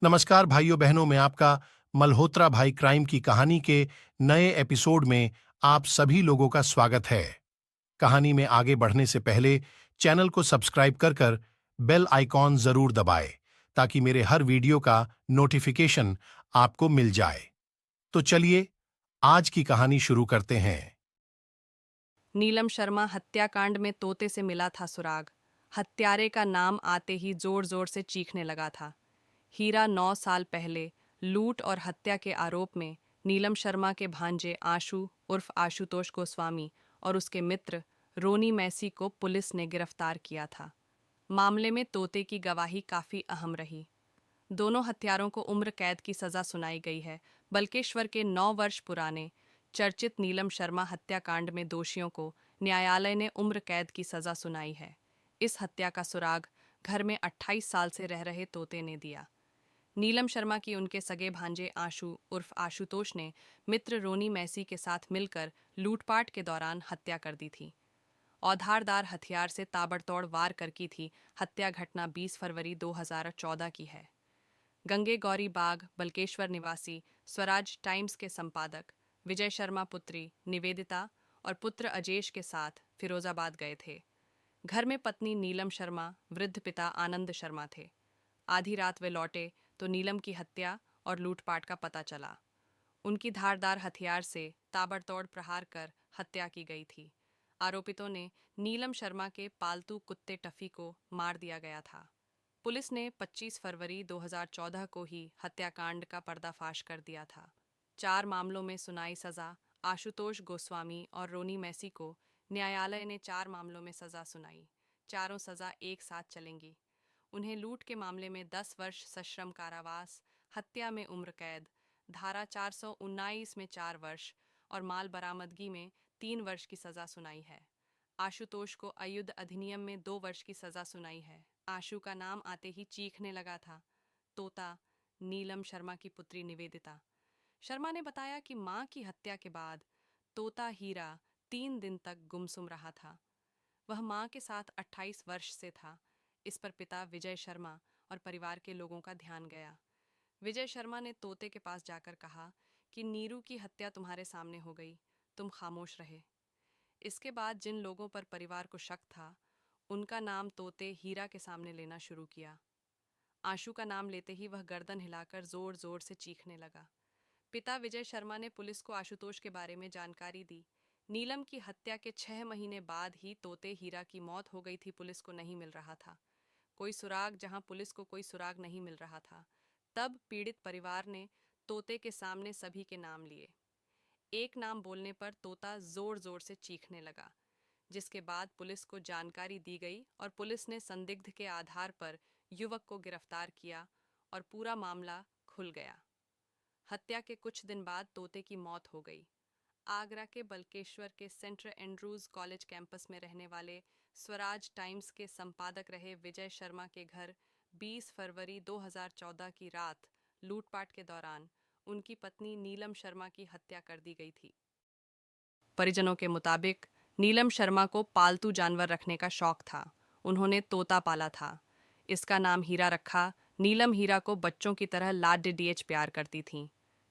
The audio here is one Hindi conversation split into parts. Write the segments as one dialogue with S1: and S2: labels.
S1: नमस्कार भाइयों बहनों, मैं आपका मल्होत्रा भाई क्राइम की कहानी के नए एपिसोड में आप सभी लोगों का स्वागत है। कहानी में आगे बढ़ने से पहले चैनल को सब्सक्राइब कर कर बेल आइकॉन जरूर दबाएं ताकि मेरे हर वीडियो का नोटिफिकेशन आपको मिल जाए। तो चलिए आज की कहानी शुरू करते हैं।
S2: नीलम शर्मा हत्याकांड में तोते से मिला था सुराग। हत्यारे का नाम आते ही जोर जोर से चीखने लगा था। हीरा 9 साल पहले लूट और हत्या के आरोप में नीलम शर्मा के भांजे आशु उर्फ आशुतोष गोस्वामी और उसके मित्र रोनी मैसी को पुलिस ने गिरफ्तार किया था। मामले में तोते की गवाही काफी अहम रही। दोनों हत्यारों को उम्र कैद की सजा सुनाई गई है। बल्केश्वर के 9 वर्ष पुराने चर्चित नीलम शर्मा हत्याकांड में दोषियों को न्यायालय ने उम्र कैद की सजा सुनाई है। इस हत्या का सुराग घर में 28 साल से रह रहे तोते ने दिया। नीलम शर्मा की उनके सगे भांजे आशु उर्फ आशुतोष ने मित्र रोनी मैसी के साथ मिलकर लूटपाट के दौरान हत्या कर दी थी। औधारदार हथियार से ताबड़तोड़ वार कर की थी। हत्या घटना 20 फरवरी 2014 की है। गंगे गौरी बाग बल्केश्वर निवासी स्वराज टाइम्स के संपादक विजय शर्मा पुत्री निवेदिता और पुत्र अजेश के साथ फिरोजाबाद गए थे। घर में पत्नी नीलम शर्मा, वृद्ध पिता आनंद शर्मा थे। आधी रात वे लौटे तो नीलम की हत्या और लूटपाट का पता चला। उनकी धारदार हथियार से ताबड़तोड़ प्रहार कर हत्या की गई थी। आरोपितों ने नीलम शर्मा के पालतू कुत्ते टफी को मार दिया गया था। पुलिस ने 25 फरवरी 2014 को ही हत्याकांड का पर्दाफाश कर दिया था। 4 मामलों में सुनाई सजा। आशुतोष गोस्वामी और रोनी मैसी को न्यायालय ने 4 मामलों में सजा सुनाई। चारों सजा एक साथ चलेंगी। उन्हें लूट के मामले में 10 वर्ष सश्रम कारावास, हत्या में उम्र कैद, धारा 419 में 4 वर्ष और माल बरामदगी में 3 वर्ष की सजा सुनाई है। आशुतोष को अयुध अधिनियम में 2 वर्ष की सजा सुनाई है। आशु का नाम आते ही चीखने लगा था। तोता नीलम शर्मा की पुत्री निवेदिता शर्मा ने बताया कि मां की हत्या के बाद तोता हीरा 3 दिन तक गुमसुम रहा था। वह मां के साथ 28 वर्ष से था। इस पर पिता विजय शर्मा और परिवार के लोगों का ध्यान गया। विजय शर्मा ने तोते के पास जाकर कहा कि नीरू की हत्या तुम्हारे सामने हो गई, तुम खामोश रहे। इसके बाद जिन लोगों पर परिवार को शक था, उनका नाम तोते हीरा के सामने लेना शुरू किया। आशु का नाम लेते ही वह गर्दन हिलाकर जोर जोर से चीखने लगा। पिता विजय शर्मा ने पुलिस को आशुतोष के बारे में जानकारी दी। नीलम की हत्या के 6 महीने बाद ही तोते हीरा की मौत हो गई थी। पुलिस को नहीं मिल रहा था कोई सुराग। जहां पुलिस को कोई सुराग नहीं मिल रहा था, तब पीड़ित परिवार ने तोते के सामने सभी के नाम लिए। एक नाम बोलने पर तोता जोर जोर से चीखने लगा, जिसके बाद पुलिस को जानकारी दी गई और पुलिस ने संदिग्ध के आधार पर युवक को गिरफ्तार किया और पूरा मामला खुल गया। हत्या के कुछ दिन बाद तोते की मौत हो गई। आगरा के बल्केश्वर के सेंट एंड्रूज कॉलेज कैंपस में रहने वाले स्वराज टाइम्स के संपादक रहे विजय शर्मा के घर 20 फरवरी 2014 की रात लूटपाट के दौरान उनकी पत्नी नीलम शर्मा की हत्या कर दी गई थी। परिजनों के मुताबिक नीलम शर्मा को पालतू जानवर रखने का शौक था। उन्होंने तोता पाला था। इसका नाम हीरा रखा। नीलम हीरा को बच्चों की तरह लाड डीएच प्यार करती थीं।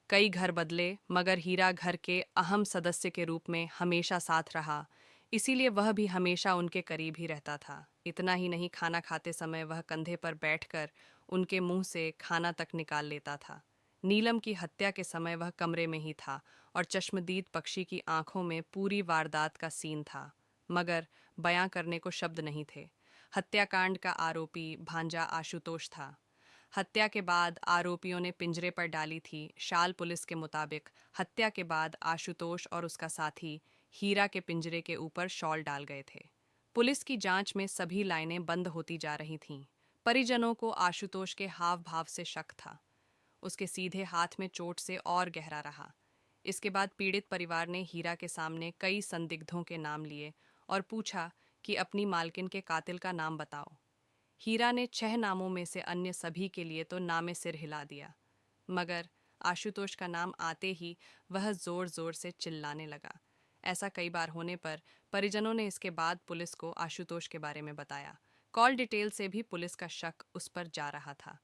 S2: कई घर बदले, मगर हीरा घर के अहम सदस्य के रूप में हमेशा साथ रहा। इसीलिए वह भी हमेशा उनके करीब ही रहता था। इतना ही नहीं, खाना खाते समय वह कंधे पर बैठकर उनके मुंह से खाना तक निकाल लेता था। नीलम की हत्या के समय वह कमरे में ही था और चश्मदीद पक्षी की आंखों में पूरी वारदात का सीन था, मगर बयां करने को शब्द नहीं थे। हत्याकांड का आरोपी भांजा आशुतोष था। हत्या के बाद आरोपियों ने पिंजरे पर डाली थी। शाल पुलिस के मुताबिक हत्या के बाद आशुतोष और उसका साथी हीरा के पिंजरे के ऊपर शॉल डाल गए थे। पुलिस की जांच में सभी लाइनें बंद होती जा रही थीं। परिजनों को आशुतोष के हाव भाव से शक था। उसके सीधे हाथ में चोट से और गहरा रहा। इसके बाद पीड़ित परिवार ने हीरा के सामने कई संदिग्धों के नाम लिए और पूछा कि अपनी मालकिन के कातिल का नाम बताओ। हीरा ने 6 नामों में से अन्य सभी के लिए तो नामे सिर हिला दिया, मगर आशुतोष का नाम आते ही वह जोर जोर से चिल्लाने लगा। ऐसा कई बार होने पर परिजनों ने इसके बाद पुलिस को आशुतोष के बारे में बताया। कॉल डिटेल से भी पुलिस का शक उस पर जा रहा था।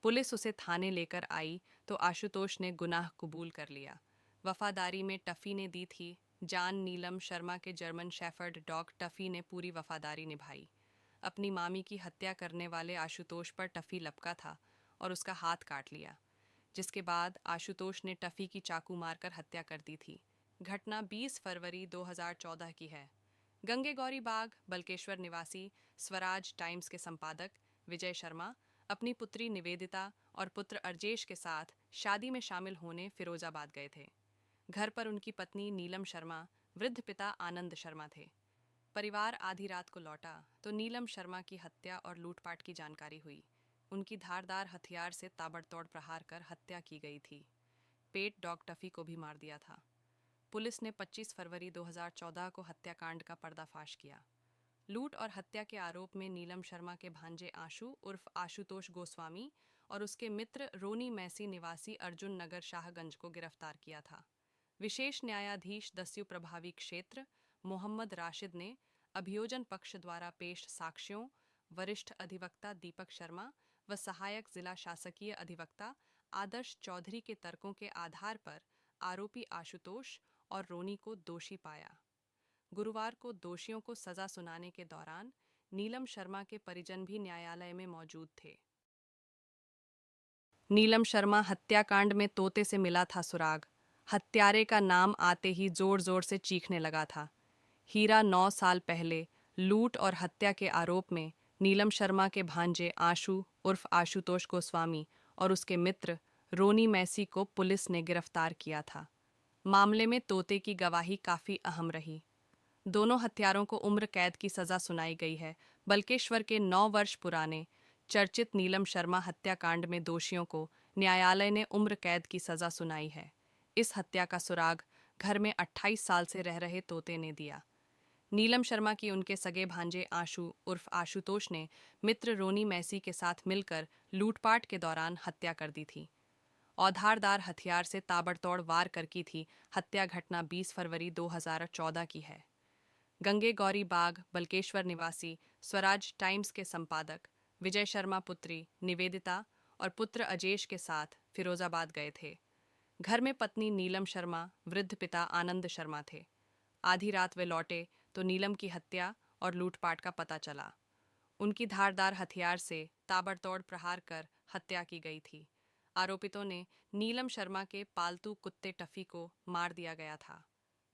S2: पुलिस उसे थाने लेकर आई तो आशुतोष ने गुनाह कबूल कर लिया। वफादारी में टफी ने दी थी जान। नीलम शर्मा के जर्मन शेफर्ड डॉग टफी ने पूरी वफादारी निभाई। अपनी मामी की हत्या करने वाले आशुतोष पर टफी लपका था और उसका हाथ काट लिया, जिसके बाद आशुतोष ने टफी की चाकू मारकर हत्या कर दी थी। घटना 20 फरवरी 2014 की है। गंगे गौरी बाग बल्केश्वर निवासी स्वराज टाइम्स के संपादक विजय शर्मा अपनी पुत्री निवेदिता और पुत्र अर्जेश के साथ शादी में शामिल होने फिरोजाबाद गए थे। घर पर उनकी पत्नी नीलम शर्मा, वृद्ध पिता आनंद शर्मा थे। परिवार आधी रात को लौटा तो नीलम शर्मा की हत्या और लूटपाट की जानकारी हुई। उनकी धारदार हथियार से ताबड़तोड़ प्रहार कर हत्या की गई थी। पेट डॉग टफी को भी मार दिया था। पुलिस ने 25 फरवरी 2014 को हत्याकांड का पर्दाफाश किया। लूट और हत्या के आरोप में नीलम शर्मा के भांजे आशु उर्फ आशुतोष गोस्वामी और उसके मित्र रोनी मैसी निवासी अर्जुन नगर शाहगंज को गिरफ्तार किया था। विशेष न्यायाधीश दस्यु प्रभावी क्षेत्र मोहम्मद राशिद ने अभियोजन पक्ष द्वारा पेश साक्ष्यों, वरिष्ठ अधिवक्ता दीपक शर्मा व सहायक जिला शासकीय अधिवक्ता आदर्श चौधरी के तर्कों के आधार पर आरोपी आशुतोष और रोनी को दोषी पाया। गुरुवार को दोषियों को सजा सुनाने के दौरान नीलम शर्मा के परिजन भी न्यायालय में मौजूद थे। नीलम शर्मा हत्याकांड में तोते से मिला था सुराग। हत्यारे का नाम आते ही जोर जोर से चीखने लगा था। हीरा 9 साल पहले लूट और हत्या के आरोप में नीलम शर्मा के भांजे आशु उर्फ आशुतोष गोस्वामी और उसके मित्र रोनी मैसी को पुलिस ने गिरफ्तार किया था। मामले में तोते की गवाही काफी अहम रही। दोनों हत्यारों को उम्र कैद की सजा सुनाई गई है। बल्केश्वर के 9 वर्ष पुराने चर्चित नीलम शर्मा हत्याकांड में दोषियों को न्यायालय ने उम्र कैद की सजा सुनाई है। इस हत्या का सुराग घर में 28 साल से रह रहे तोते ने दिया। नीलम शर्मा की उनके सगे भांजे आशु उर्फ आशुतोष ने मित्र रोनी मैसी के साथ मिलकर लूटपाट के दौरान हत्या कर दी थी। औधारदार हथियार से ताबड़तोड़ वार कर की थी। हत्या घटना 20 फरवरी 2014 की है। गंगे गौरी बाग बल्केश्वर निवासी स्वराज टाइम्स के संपादक विजय शर्मा पुत्री निवेदिता और पुत्र अजेश के साथ फिरोजाबाद गए थे। घर में पत्नी नीलम शर्मा, वृद्ध पिता आनंद शर्मा थे। आधी रात वे लौटे तो नीलम की हत्या और लूटपाट का पता चला। उनकी धारदार हथियार से ताबड़तोड़ प्रहार कर हत्या की गई थी। आरोपितों ने नीलम शर्मा के पालतू कुत्ते टफी को मार दिया गया था।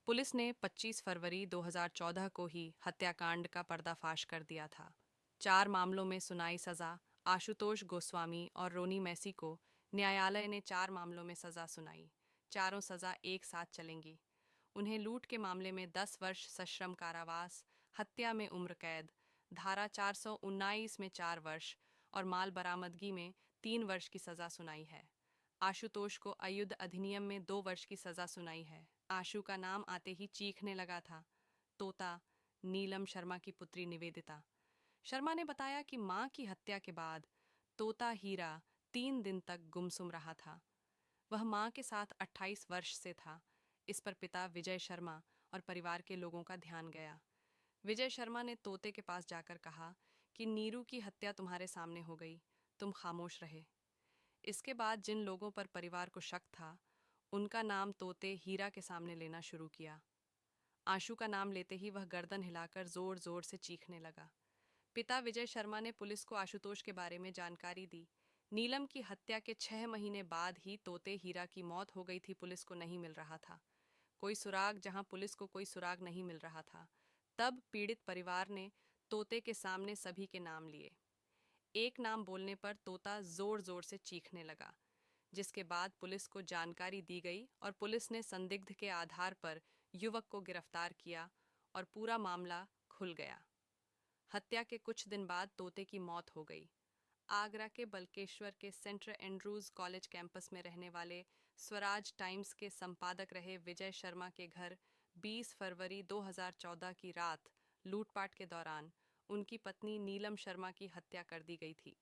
S2: पुलिस ने 25 फरवरी 2014 को ही हत्याकांड का पर्दाफाश कर दिया था। 4 मामलों में सुनाई सजा। आशुतोष गोस्वामी और रोनी मैसी को न्यायालय ने 4 मामलों में सजा सुनाई। चारों सजा एक साथ चलेंगी। उन्हें लूट के मामले में 10 वर्ष सश्रम कारावास, हत्या में उम्र कैद, धारा 419 में 4 वर्ष और माल बरामदगी में 3 वर्ष की सजा सुनाई है। आशुतोष को अयुध अधिनियम में 2 वर्ष की सजा सुनाई है। आशु का नाम आते ही चीखने लगा था। तोता नीलम शर्मा की पुत्री निवेदिता शर्मा ने बताया कि मां की हत्या के बाद तोता हीरा 3 दिन तक गुमसुम रहा था। वह मां के साथ 28 वर्ष से था। इस पर पिता विजय शर्मा और परिवार के लोगों का ध्यान गया। विजय शर्मा ने तोते के पास जाकर कहा कि नीरू की हत्या तुम्हारे सामने हो गई, तुम खामोश रहे। इसके बाद जिन लोगों पर परिवार को शक था, उनका नाम तोते हीरा के सामने लेना शुरू किया। आशु का नाम लेते ही वह गर्दन हिलाकर जोर जोर से चीखने लगा। पिता विजय शर्मा ने पुलिस को आशुतोष के बारे में जानकारी दी। नीलम की हत्या के 6 महीने बाद ही तोते हीरा की मौत हो गई थी। पुलिस को नहीं मिल रहा था कोई सुराग। जहां पुलिस को कोई सुराग नहीं मिल रहा था, तब पीड़ित परिवार ने तोते के सामने सभी के नाम लिए। एक नाम बोलने पर तोता जोर जोर से चीखने लगा, जिसके बाद पुलिस को जानकारी दी गई और पुलिस ने संदिग्ध के आधार पर युवक को गिरफ्तार किया और पूरा मामला खुल गया। हत्या के कुछ दिन बाद तोते की मौत हो गई। आगरा के बल्केश्वर के सेंट एंड्रूज कॉलेज कैंपस में रहने वाले स्वराज टाइम्स के संपादक रहे विजय शर्मा के घर 20 फरवरी 2014 की रात लूटपाट के दौरान उनकी पत्नी नीलम शर्मा की हत्या कर दी गई थी।